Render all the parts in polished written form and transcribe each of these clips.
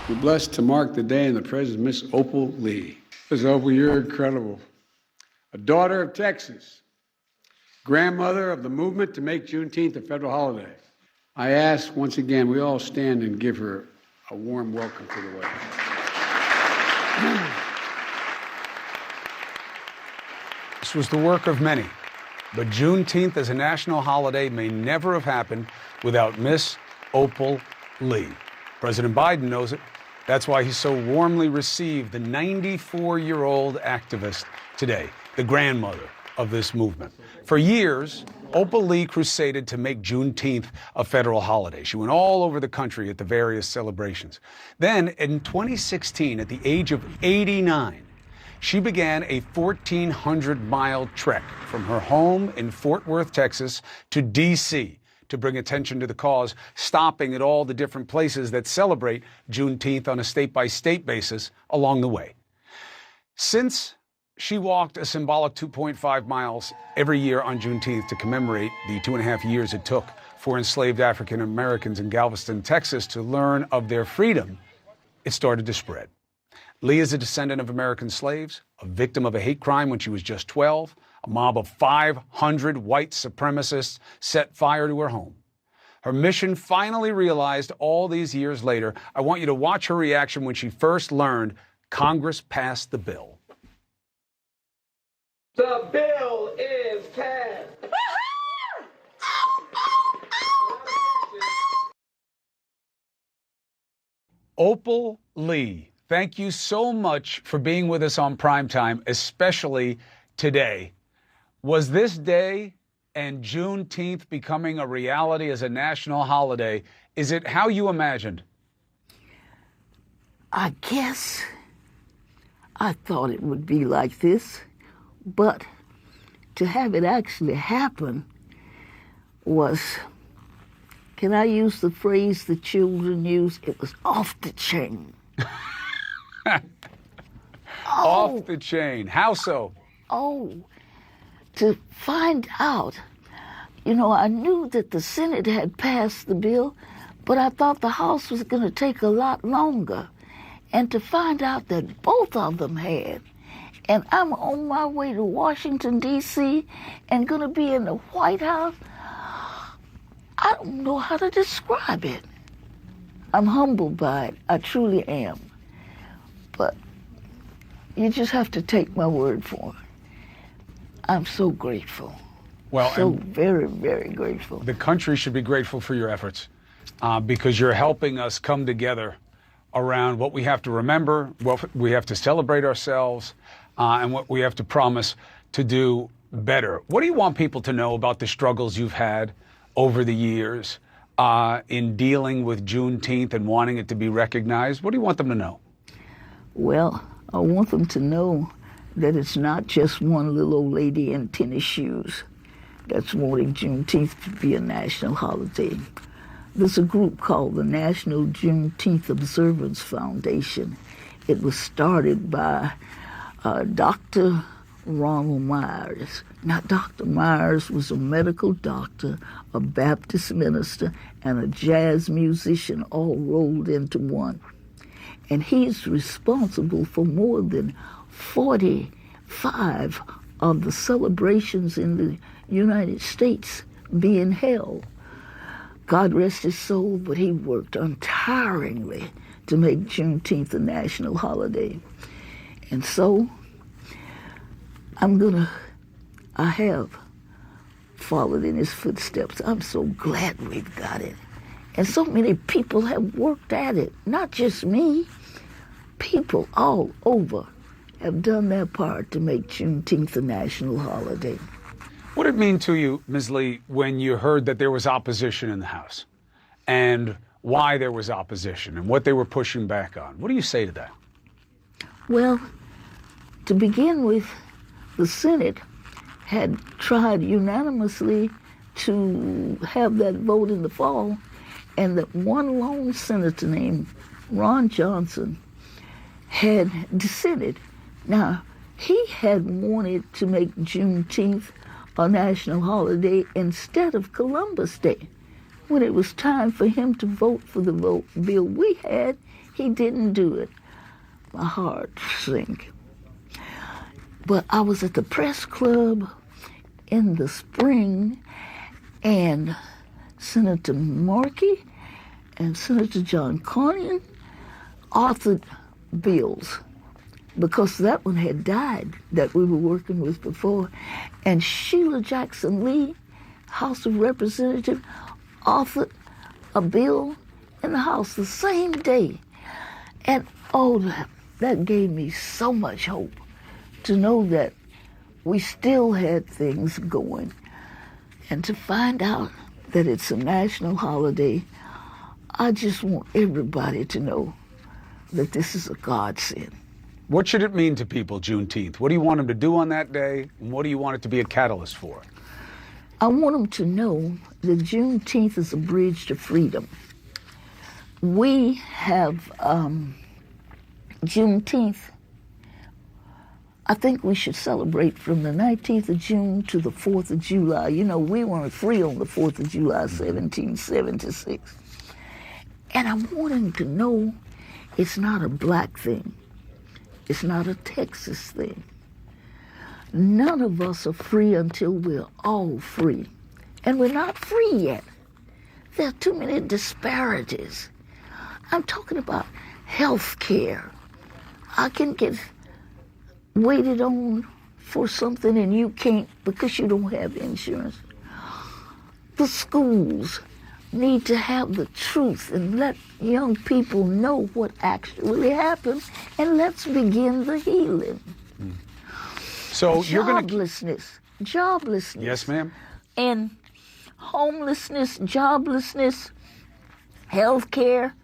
We're blessed to mark the day in the presence of Miss Opal Lee. Miss Opal, you're incredible. A daughter of Texas, grandmother of the movement to make Juneteenth a federal holiday. I ask once again, we all stand and give her a warm welcome to the White House. This was the work of many, but Juneteenth as a national holiday may never have happened without Miss Opal Lee. President Biden knows it. That's why he so warmly received the 94-year-old activist today, the grandmother of this movement. For years, Opal Lee crusaded to make Juneteenth a federal holiday. She went all over the country at the various celebrations. Then, in 2016, at the age of 89, she began a 1,400-mile trek from her home in Fort Worth, Texas, to D.C. to bring attention to the cause, stopping at all the different places that celebrate Juneteenth on a state-by-state basis along the way. Since she walked a symbolic 2.5 miles every year on Juneteenth to commemorate the 2.5 years it took for enslaved African Americans in Galveston, Texas, to learn of their freedom, it started to spread. Lee is a descendant of American slaves, a victim of a hate crime when she was just 12. A mob of 500 white supremacists set fire to her home. Her mission finally realized all these years later. I want you to watch her reaction when she first learned Congress passed the bill. The bill is passed. Opal Lee, thank you so much for being with us on Primetime, especially today. Was this day and Juneteenth becoming a reality as a national holiday, is it how you imagined? I guess I thought it would be like this, but to have it actually happen was, can I use the phrase the children use? It was off the chain. Off the chain. How so? To find out, I knew that the Senate had passed the bill, but I thought the House was going to take a lot longer. And to find out that both of them had, and I'm on my way to Washington, D.C., and going to be in the White House, I don't know how to describe it. I'm humbled by it. I truly am. But you just have to take my word for it. I'm so grateful. Well, so very, very grateful. The country should be grateful for your efforts because you're helping us come together around what we have to remember, what we have to celebrate ourselves, and what we have to promise to do better. What do you want people to know about the struggles you've had over the years in dealing with Juneteenth and wanting it to be recognized? What do you want them to know? Well, I want them to know that it's not just one little old lady in tennis shoes that's wanting Juneteenth to be a national holiday. There's a group called the National Juneteenth Observance Foundation. It was started by Dr. Ronald Myers. Now, Dr. Myers was a medical doctor, a Baptist minister, and a jazz musician all rolled into one. And he's responsible for more than 45 of the celebrations in the United States being held. God rest his soul, but he worked untiringly to make Juneteenth a national holiday. And so, I have followed in his footsteps. I'm so glad we've got it. And so many people have worked at it, not just me. People all over have done their part to make Juneteenth a national holiday. What did it mean to you, Ms. Lee, when you heard that there was opposition in the House and why there was opposition and what they were pushing back on? What do you say to that? Well, to begin with, the Senate had tried unanimously to have that vote in the fall, and that one lone senator named Ron Johnson had dissented. Now, he had wanted to make Juneteenth a national holiday instead of Columbus Day. When it was time for him to vote for the bill we had, he didn't do it, my heart sank. But I was at the press club in the spring, and Senator Markey and Senator John Cornyn authored bills because that one had died that we were working with before. And Sheila Jackson Lee, House of Representatives, authored a bill in the House the same day. And oh, that gave me so much hope to know that we still had things going. And to find out that it's a national holiday, I just want everybody to know that this is a godsend. What should it mean to people, Juneteenth? What do you want them to do on that day, and what do you want it to be a catalyst for? I want them to know that Juneteenth is a bridge to freedom. We have Juneteenth. I think we should celebrate from the 19th of June to the 4th of July. You know, we weren't free on the 4th of July, 1776. And I want them to know it's not a black thing. It's not a Texas thing. None of us are free until we're all free. And we're not free yet. There are too many disparities. I'm talking about health care. I can get waited on for something and you can't because you don't have insurance. The schools need to have the truth and let young people know what actually happened, and let's begin the healing. So you're going to... Joblessness. Yes, ma'am. And homelessness, joblessness, health care.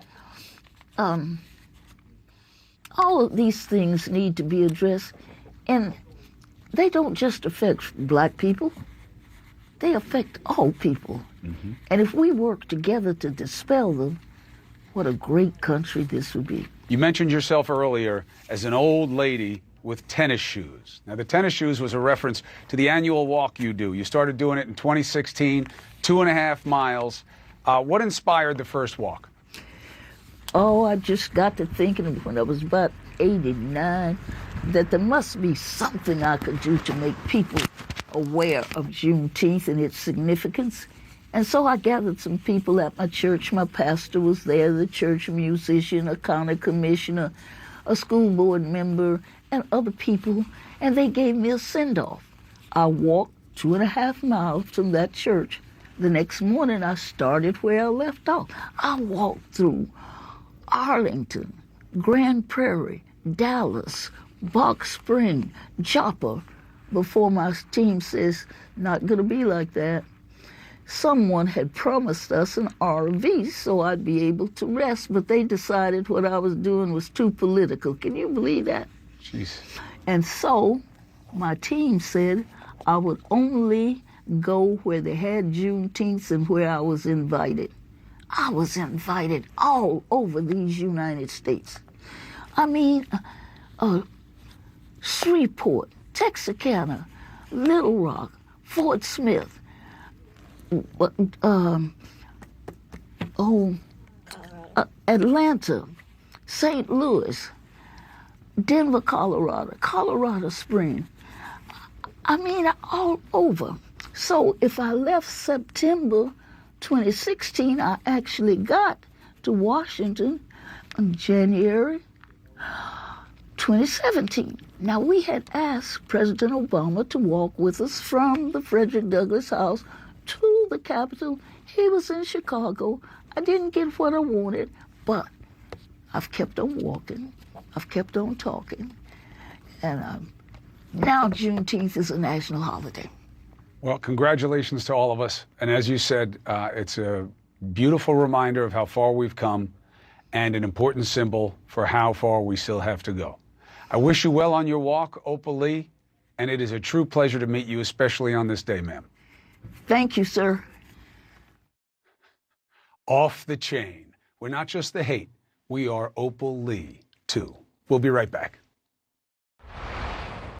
All of these things need to be addressed, and they don't just affect black people. They affect all people. Mm-hmm. And if we work together to dispel them, what a great country this would be. You mentioned yourself earlier as an old lady with tennis shoes. Now, the tennis shoes was a reference to the annual walk you do. You started doing it in 2016, 2.5 miles. What inspired the first walk? Oh, I just got to thinking when I was about 89 that there must be something I could do to make people aware of Juneteenth and its significance. And so I gathered some people at my church. My pastor was there, the church musician, a county commissioner, a school board member, and other people, and they gave me a send-off. I walked 2.5 miles from that church. The next morning, I started where I left off. I walked through Arlington, Grand Prairie, Dallas, Box Spring, Joppa, before my team says, not gonna be like that. Someone had promised us an RV so I'd be able to rest, but they decided what I was doing was too political. Can you believe that? Jeez. And so my team said I would only go where they had Juneteenth and where I was invited. I was invited all over these United States. I mean, Shreveport, Texarkana, Little Rock, Fort Smith, Atlanta, St. Louis, Denver, Colorado, Colorado Springs. I mean, all over. So if I left September 2016, I actually got to Washington in January 2017. Now, we had asked President Obama to walk with us from the Frederick Douglass House to the Capitol. He was in Chicago. I didn't get what I wanted, but I've kept on walking. I've kept on talking. And now Juneteenth is a national holiday. Well, congratulations to all of us. And as you said, it's a beautiful reminder of how far we've come and an important symbol for how far we still have to go. I wish you well on your walk, Opal Lee, and it is a true pleasure to meet you, especially on this day, ma'am. Thank you, sir. Off the chain. We're not just the hate. We are Opal Lee, too. We'll be right back.